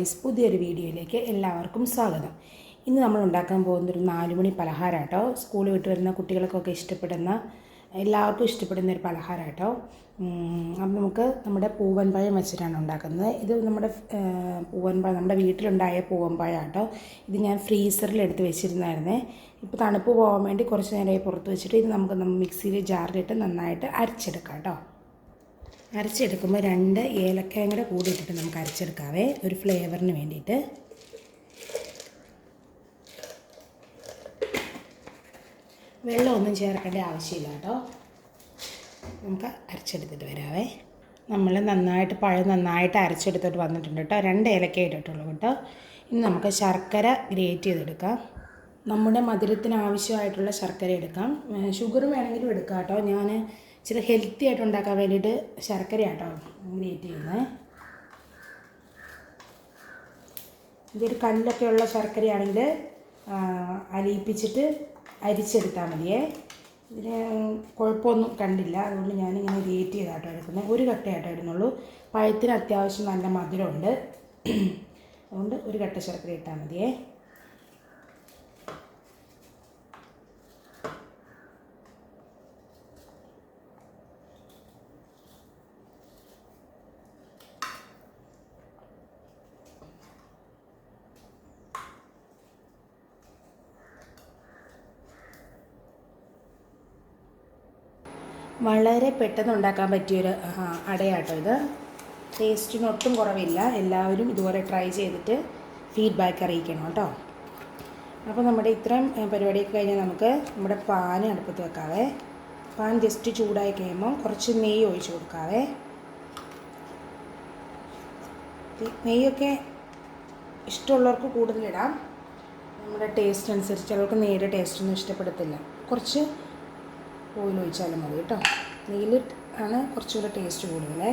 Guys, പുതിയൊരു വീഡിയോയിലേക്ക് എല്ലാവർക്കും സ്വാഗതം. ഇന്ന് നമ്മൾ ഉണ്ടാക്കാൻ പോകുന്നൊരു 4 മണി പലഹാരം കേട്ടോ. സ്കൂൾ വിട്ട് വരുന്ന കുട്ടികൾക്കൊക്കെ ഇഷ്ടപ്പെടുന്ന, എല്ലാവർക്കും ഇഷ്ടപ്പെടുന്ന ഒരു പലഹാരം കേട്ടോ. അപ്പം നമുക്ക് നമ്മുടെ പൂവൻ പഴം വെച്ചിട്ടാണ് ഉണ്ടാക്കുന്നത്. ഇത് നമ്മുടെ പൂവൻ പഴം, നമ്മുടെ വീട്ടിലുണ്ടായ പൂവൻ പഴം കേട്ടോ. ഇത് ഞാൻ ഫ്രീസറിൽ എടുത്ത് വെച്ചിരുന്നായിരുന്നേ. ഇപ്പോൾ തണുപ്പ് പോകാൻ വേണ്ടി കുറച്ച് നേരമായി പുറത്ത് വെച്ചിട്ട് ഇത് നമുക്ക് മിക്സിയിൽ ജാറിലിട്ട് നന്നായിട്ട് അരച്ചെടുക്കാം കേട്ടോ. അരച്ചെടുക്കുമ്പോൾ 2 ഏലക്കായും കൂടെ കൂടിയിട്ടിട്ട് നമുക്ക് അരച്ചെടുക്കാവേ, ഒരു ഫ്ലേവറിന് വേണ്ടിയിട്ട്. വെള്ളമൊന്നും ചേർക്കേണ്ട ആവശ്യമില്ല കേട്ടോ. നമുക്ക് അരച്ചെടുത്തിട്ട് വരാവേ. നമ്മൾ പഴം നന്നായിട്ട് അരച്ചെടുത്തിട്ട് വന്നിട്ടുണ്ട് കേട്ടോ. 2 ഏലക്ക ഇട്ടിട്ടുള്ളൂ കേട്ടോ. ഇനി നമുക്ക് ശർക്കര ഗ്രേറ്റ് ചെയ്തെടുക്കാം. നമ്മുടെ മധുരത്തിന് ആവശ്യമായിട്ടുള്ള ശർക്കര എടുക്കാം. ഷുഗർ വേണമെങ്കിലും എടുക്കാം കേട്ടോ. ഞാൻ ഇച്ചിരി ഹെൽത്തി ആയിട്ട് ഉണ്ടാക്കാൻ വേണ്ടിയിട്ട് ശർക്കര കേട്ടോ ഗ്രേറ്റ് ചെയ്യുന്നത്. ഇതൊരു കല്ലൊക്കെ ഉള്ള ശർക്കരയാണെങ്കിൽ അലിയിപ്പിച്ചിട്ട് അരിച്ചെടുത്താൽ മതിയേ. ഇതിന് കുഴപ്പമൊന്നും കണ്ടില്ല, അതുകൊണ്ട് ഞാനിങ്ങനെ ഗ്രേറ്റ് ചെയ്താട്ടോ എടുക്കുന്നത്. ഒരു കട്ടയായിട്ടോ ഇടുന്നുള്ളൂ. പഴത്തിന് അത്യാവശ്യം നല്ല മധുരമുണ്ട്, അതുകൊണ്ട് ഒരു കട്ട ശർക്കര ഇട്ടാൽ മതിയേ. വളരെ പെട്ടെന്ന് ഉണ്ടാക്കാൻ പറ്റിയൊരു അടയാട്ടോ ഇത്. ടേസ്റ്റിനൊട്ടും കുറവില്ല. എല്ലാവരും ഇതുപോലെ ട്രൈ ചെയ്തിട്ട് ഫീഡ്ബാക്ക് അറിയിക്കണം കേട്ടോ. അപ്പോൾ നമ്മുടെ ഇത്രയും പരിപാടിയൊക്കെ കഴിഞ്ഞാൽ നമുക്ക് നമ്മുടെ പാൻ അടുപ്പത്ത് വെക്കാവേ. പാൻ ജസ്റ്റ് ചൂടായി കഴിയുമ്പോൾ കുറച്ച് നെയ്യ് ഒഴിച്ച് കൊടുക്കാവേ. നെയ്യൊക്കെ ഇഷ്ടമുള്ളവർക്ക് കൂടുതലിടാം, നമ്മുടെ ടേസ്റ്റ് അനുസരിച്ച്. ചിലർക്ക് നെയ്യുടെ ടേസ്റ്റൊന്നും ഇഷ്ടപ്പെടത്തില്ല. കുറച്ച് ഓയിൽ ഒഴിച്ചാലും മതി കേട്ടോ. നെയ്യിൽ ആണ് കുറച്ചുകൂടെ ടേസ്റ്റ് കൂടുതലേ.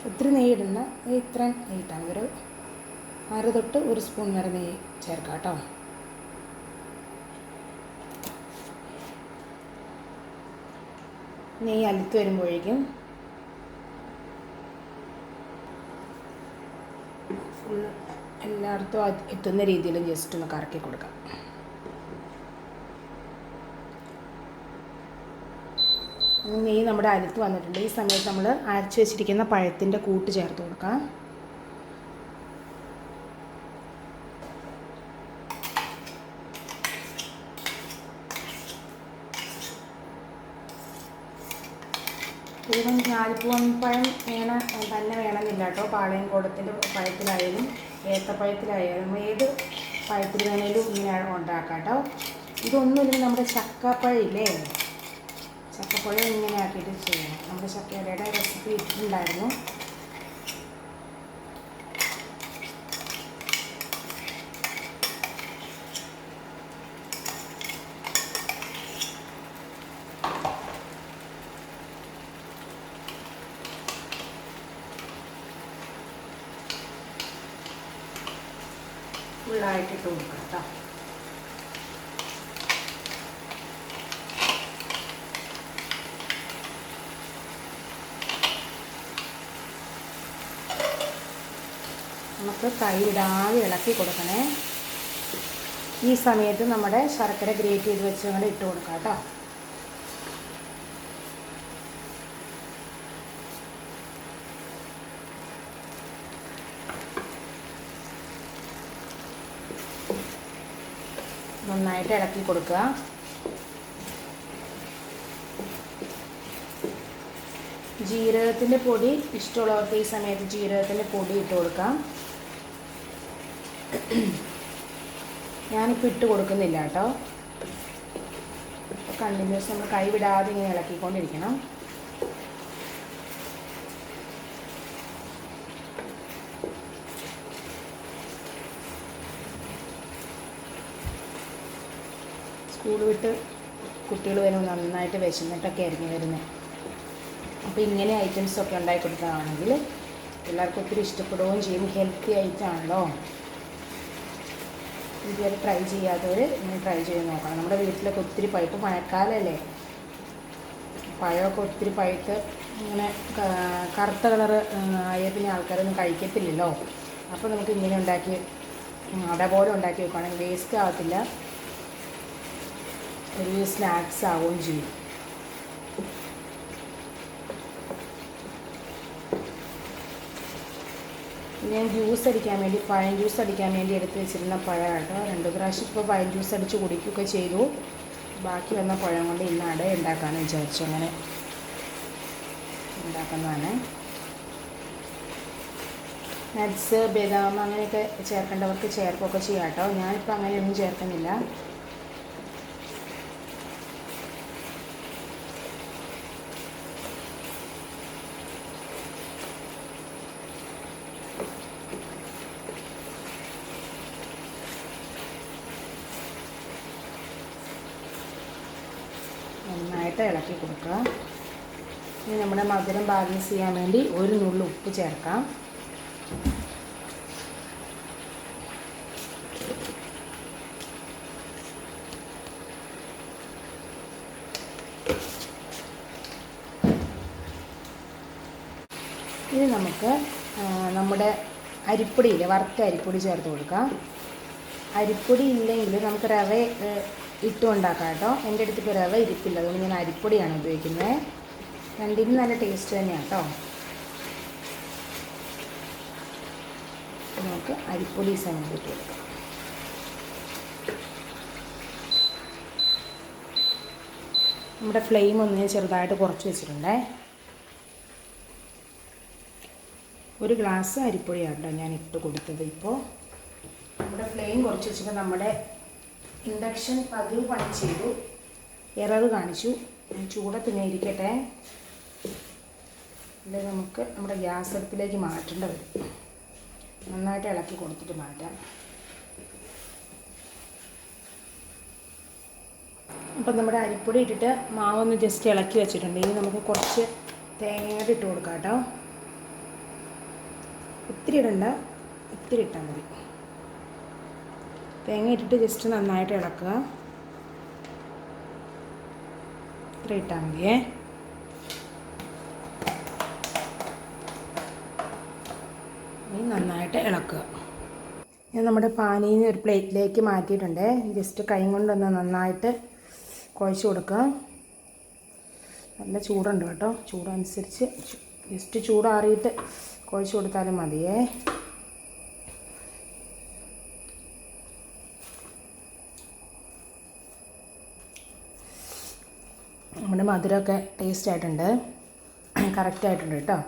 ഒത്തിരി നെയ്യ് ഇടുന്ന, ഇത്രയും നെയ്യ് ഇട്ടാൽ ഒരു 1/2 തൊട്ട് 1 സ്പൂൺ വരെ നെയ്യ് ചേർക്കാം കേട്ടോ. നെയ്യ് അലുത്ത് വരുമ്പോഴേക്കും ഫുൾ എല്ലായിടത്തും എത്തുന്ന രീതിയിൽ ജസ്റ്റ് ഒന്ന് കറക്കി കൊടുക്കാം. നെയ്യ് നമ്മുടെ അലുത്ത് വന്നിട്ടുണ്ട്. ഈ സമയത്ത് നമ്മൾ അരച്ച് വെച്ചിരിക്കുന്ന പഴത്തിൻ്റെ കൂട്ട് ചേർത്ത് കൊടുക്കാം. ഇതിപ്പം ഞാലിപ്പൂവൻ പഴം തന്നെ വേണമെന്നില്ല കേട്ടോ. പാളയംകോടത്തിൻ്റെ പഴത്തിലായാലും ഏത്തപ്പഴത്തിലായാലും ഏത് പഴത്തിൽ വേണേലും ഇങ്ങനെ ഉണ്ടാക്കാം കേട്ടോ. ഇതൊന്നുമില്ലെങ്കിൽ നമ്മുടെ ചക്കപ്പഴം ഇല്ലേ, ചക്കപ്പഴം ഇങ്ങനെ ആക്കിയിട്ട് ചെയ്യണം. നമ്മുടെ ചക്കയുടെ റെസിപ്പി ഇട്ടിട്ടുണ്ടായിരുന്നു. ഫുള്ളായിട്ടിട്ട് കൊടുക്കാം കേട്ടോ. നമുക്ക് കൈവിടാതെ ഇളക്കി കൊടുക്കണേ. ഈ സമയത്ത് നമ്മുടെ ശർക്കര ഗ്രേറ്റ് ചെയ്ത് വെച്ച് കൂടെ ഇട്ട് കൊടുക്കാം കേട്ടോ. നന്നായിട്ട് ഇളക്കി കൊടുക്കുക. ജീരകത്തിൻ്റെ പൊടി ഇഷ്ടമുള്ളവർക്ക് ഈ സമയത്ത് ജീരകത്തിൻ്റെ പൊടി ഇട്ട് കൊടുക്കാം. ഞാനിപ്പോൾ ഇട്ട് കൊടുക്കുന്നില്ല കേട്ടോ. കണ്ടിന്യൂസ് നമ്മൾ കൈവിടാതെ ഇങ്ങനെ ഇളക്കിക്കൊണ്ടിരിക്കണം. സ്കൂൾ വിട്ട് കുട്ടികൾ വരുമ്പോൾ നന്നായിട്ട് വിശന്നിട്ടൊക്കെ ആയിരിക്കും വരുന്നത്. അപ്പോൾ ഇങ്ങനെ ഐറ്റംസൊക്കെ ഉണ്ടാക്കി കൊടുക്കുകയാണെങ്കിൽ എല്ലാവർക്കും ഒത്തിരി ഇഷ്ടപ്പെടുകയും ചെയ്യും. ഹെൽത്തി ആയിട്ടാണല്ലോ. ഇതുവരെ ട്രൈ ചെയ്യാത്തവർ ഇങ്ങനെ ട്രൈ ചെയ്ത് നോക്കണം. നമ്മുടെ വീട്ടിലൊക്കെ ഒത്തിരി പഴുപ്പ്, മഴക്കാലമല്ലേ, പഴമൊക്കെ ഒത്തിരി പഴുത്ത് ഇങ്ങനെ കറുത്ത കളറ് ആയ പിന്നെ ആൾക്കാരൊന്നും കഴിക്കത്തില്ലല്ലോ. അപ്പോൾ നമുക്ക് ഇങ്ങനെ ഉണ്ടാക്കി അട പോലെ ഉണ്ടാക്കി വെക്കുകയാണെങ്കിൽ വേസ്റ്റ് ആകത്തില്ല, ഒരു സ്നാക്സ് ആവുകയും ചെയ്യും. ഞാൻ ജ്യൂസ് അടിക്കാൻ വേണ്ടി പഴം ജ്യൂസ് അടിക്കാൻ വേണ്ടി എടുത്ത് വെച്ചിരുന്ന പഴം കേട്ടോ. 2 പ്രാവശ്യം ഇപ്പോൾ പഴം ജ്യൂസ് അടിച്ച് കുടിക്കുകയൊക്കെ ചെയ്തു. ബാക്കി വന്ന പഴം കൊണ്ട് ഇന്ന് അട ഉണ്ടാക്കാമെന്ന് വിചാരിച്ചു. അങ്ങനെ ഉണ്ടാക്കുന്നതാണ്. നട്ട്സ്, ബദാം അങ്ങനെയൊക്കെ ചേർക്കേണ്ടവർക്ക് ചേർക്കുകയൊക്കെ ചെയ്യാം കേട്ടോ. ഞാനിപ്പോൾ അങ്ങനെയൊന്നും ചേർക്കുന്നില്ല. നന്നായിട്ട് ഇളക്കി കൊടുക്കുക. ഇനി നമ്മുടെ മധുരം ബാലൻസ് ചെയ്യാൻ വേണ്ടി 1 നുള്ള് ഉപ്പ് ചേർക്കാം. ഇനി നമുക്ക് നമ്മുടെ അരിപ്പൊടിയില്ലേ, വറുത്ത അരിപ്പൊടി ചേർത്ത് കൊടുക്കാം. അരിപ്പൊടി ഇല്ലെങ്കിൽ നമുക്ക് റവ ഇട്ടും ഉണ്ടാക്കാം കേട്ടോ. എൻ്റെ അടുത്തിപ്പോൾ റവ ഇരിപ്പില്ല, അതുകൊണ്ട് ഞാൻ അരിപ്പൊടിയാണ് ഉപയോഗിക്കുന്നത്. രണ്ടിനും നല്ല ടേസ്റ്റ് തന്നെയാണ് കേട്ടോ. നമുക്ക് അരിപ്പൊടി സമയം ഇട്ട് കൊടുക്കാം. നമ്മുടെ ഫ്ലെയിം ഒന്ന് ചെറുതായിട്ട് കുറച്ച് വെച്ചിട്ടുണ്ടേ. 1 ഗ്ലാസ് അരിപ്പൊടിയാണ് കേട്ടോ ഞാൻ ഇട്ട് കൊടുത്തത്. ഇപ്പോൾ നമ്മുടെ ഫ്ലെയിം കുറച്ച് വെച്ചപ്പോൾ നമ്മുടെ ഇൻഡക്ഷൻ പതിവ് പണി ചെയ്തു, എറർ കാണിച്ചു. ചൂടത്തിനെ ഇരിക്കട്ടെ, അല്ലെങ്കിൽ നമുക്ക് നമ്മുടെ ഗ്യാസ് അടുപ്പിലേക്ക് മാറ്റേണ്ടി വരും. നന്നായിട്ട് ഇളക്കി കൊടുത്തിട്ട് മാറ്റാം. അപ്പം നമ്മുടെ അരിപ്പൊടി ഇട്ടിട്ട് മാവൊന്ന് ജസ്റ്റ് ഇളക്കി വെച്ചിട്ടുണ്ട്. ഇനി നമുക്ക് കുറച്ച് തേങ്ങയുടെ ഇട്ട് കൊടുക്കാം കേട്ടോ. ഒത്തിരി ഇടണ്ട, ഇത്തിരി ഇട്ടാൽ മതി. തേങ്ങ ഇട്ടിട്ട് ജസ്റ്റ് നന്നായിട്ട് ഇളക്കുക. ഇത്ര ഇട്ടാൽ മതിയേ. ഇനി നന്നായിട്ട് ഇളക്കുക. ഞാൻ നമ്മുടെ പാനീന്ന് ഒരു പ്ലേറ്റിലേക്ക് മാറ്റിയിട്ടുണ്ട്. ജസ്റ്റ് കൈ കൊണ്ടൊന്ന് നന്നായിട്ട് കുഴച്ച് കൊടുക്കുക. നല്ല ചൂടുണ്ട് കേട്ടോ. ചൂടനുസരിച്ച് ജസ്റ്റ് ചൂടാറിയിട്ട് കുഴച്ച് കൊടുത്താലും മതിയേ. നമ്മുടെ മധുരമൊക്കെ ടേസ്റ്റ് ആയിട്ടുണ്ട്, കറക്റ്റായിട്ടുണ്ട് കേട്ടോ.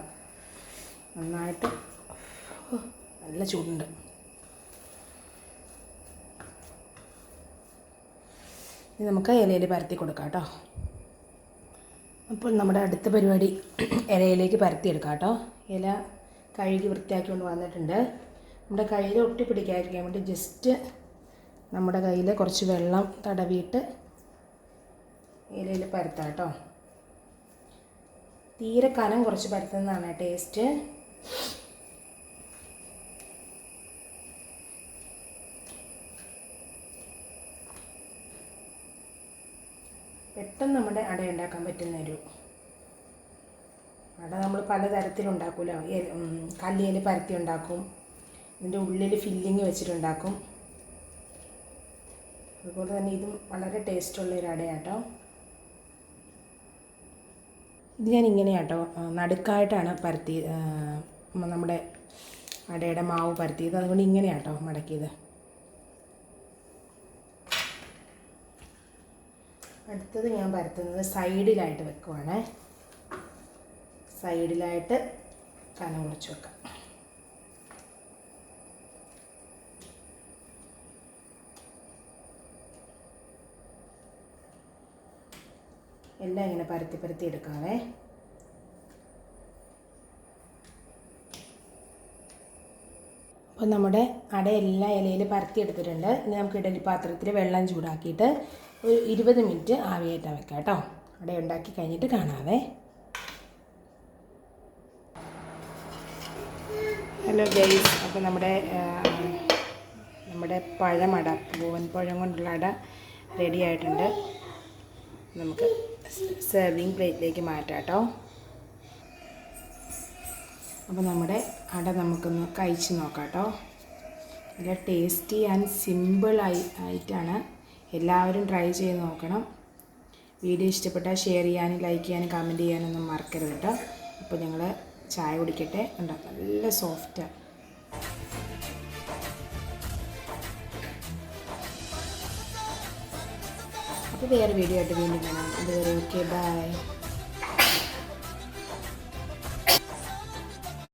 നന്നായിട്ട് നല്ല ചൂടുണ്ട്. ഇനി നമുക്ക് ഇലയിൽ പരത്തി കൊടുക്കാം കേട്ടോ. അപ്പോൾ നമ്മുടെ അടുത്ത പരിപാടി ഇലയിലേക്ക് പരത്തിയെടുക്കാം കേട്ടോ. ഇല കഴുകി വൃത്തിയാക്കി കൊണ്ട് വന്നിട്ടുണ്ട്. നമ്മുടെ കയ്യിൽ ഒട്ടി പിടിക്കാതിരിക്കാൻ വേണ്ടി ജസ്റ്റ് നമ്മുടെ കയ്യിൽ കുറച്ച് വെള്ളം തടവിയിട്ട് ഇലയിൽ പരത്താം കേട്ടോ. തീരെ കനം കുറച്ച് പരത്തുന്നതാണ് ടേസ്റ്റ്. പെട്ടെന്ന് നമ്മുടെ അട ഉണ്ടാക്കാൻ പറ്റുന്നൊരു അട. നമ്മൾ പലതരത്തിലുണ്ടാക്കുമല്ലോ. കല്ലിയിൽ പരത്തി ഉണ്ടാക്കും, ഇതിൻ്റെ ഉള്ളിൽ ഫില്ലിങ് വെച്ചിട്ടുണ്ടാക്കും. അതുപോലെ തന്നെ ഇതും വളരെ ടേസ്റ്റുള്ളൊരു അടയാട്ടോ. ഇത് ഞാൻ ഇങ്ങനെയാട്ടോ നടുക്കായിട്ടാണ് പരത്തി നമ്മുടെ അടയുടെ മാവ് പരത്തിയത്. അതുകൊണ്ട് ഇങ്ങനെയാട്ടോ മടക്കിയത്. അടുത്തത് ഞാൻ പരത്തുന്നത് സൈഡിലായിട്ട് വെക്കുവാണ്. സൈഡിലായിട്ട് കനം കുറച്ച് വെക്കാം. എല്ലാം ഇങ്ങനെ പരത്തി പരത്തി എടുക്കാവേ. അപ്പോൾ നമ്മുടെ അട എല്ലാ ഇലയിൽ പരത്തി എടുത്തിട്ടുണ്ട്. ഇനി നമുക്ക് ഇഡലി പാത്രത്തിൽ വെള്ളം ചൂടാക്കിയിട്ട് ഒരു 20 മിനിറ്റ് ആവിയേറ്റാൻ വെക്കാം കേട്ടോ. അട ഉണ്ടാക്കി കഴിഞ്ഞിട്ട് കാണാവേ. ഹലോ ഗൈസ്, അപ്പോൾ നമ്മുടെ പഴമട, പൂവൻ പഴം കൊണ്ടുള്ള അട റെഡി ആയിട്ടുണ്ട്. നമുക്ക് സെർവിങ് പ്ലേറ്റിലേക്ക് മാറ്റാം കേട്ടോ. അപ്പോൾ നമ്മുടെ അട നമുക്കൊന്ന് കഴിച്ച് നോക്കാം കേട്ടോ. നല്ല ടേസ്റ്റി ആൻഡ് സിമ്പിൾ ആയിട്ടാണ്. എല്ലാവരും ട്രൈ ചെയ്ത് നോക്കണം. വീഡിയോ ഇഷ്ടപ്പെട്ടാൽ ഷെയർ ചെയ്യാനും ലൈക്ക് ചെയ്യാനും കമൻറ്റ് ചെയ്യാനൊന്നും മറക്കരുത് കേട്ടോ. അപ്പോൾ ഞങ്ങൾ ചായ കുടിക്കട്ടെ. ഉണ്ടോ, നല്ല സോഫ്റ്റാണ്. അപ്പോൾ വേറെ വീഡിയോ ആയിട്ട് വീണ്ടും കാണാം. അതുവരെ ഓക്കെ, ബൈ.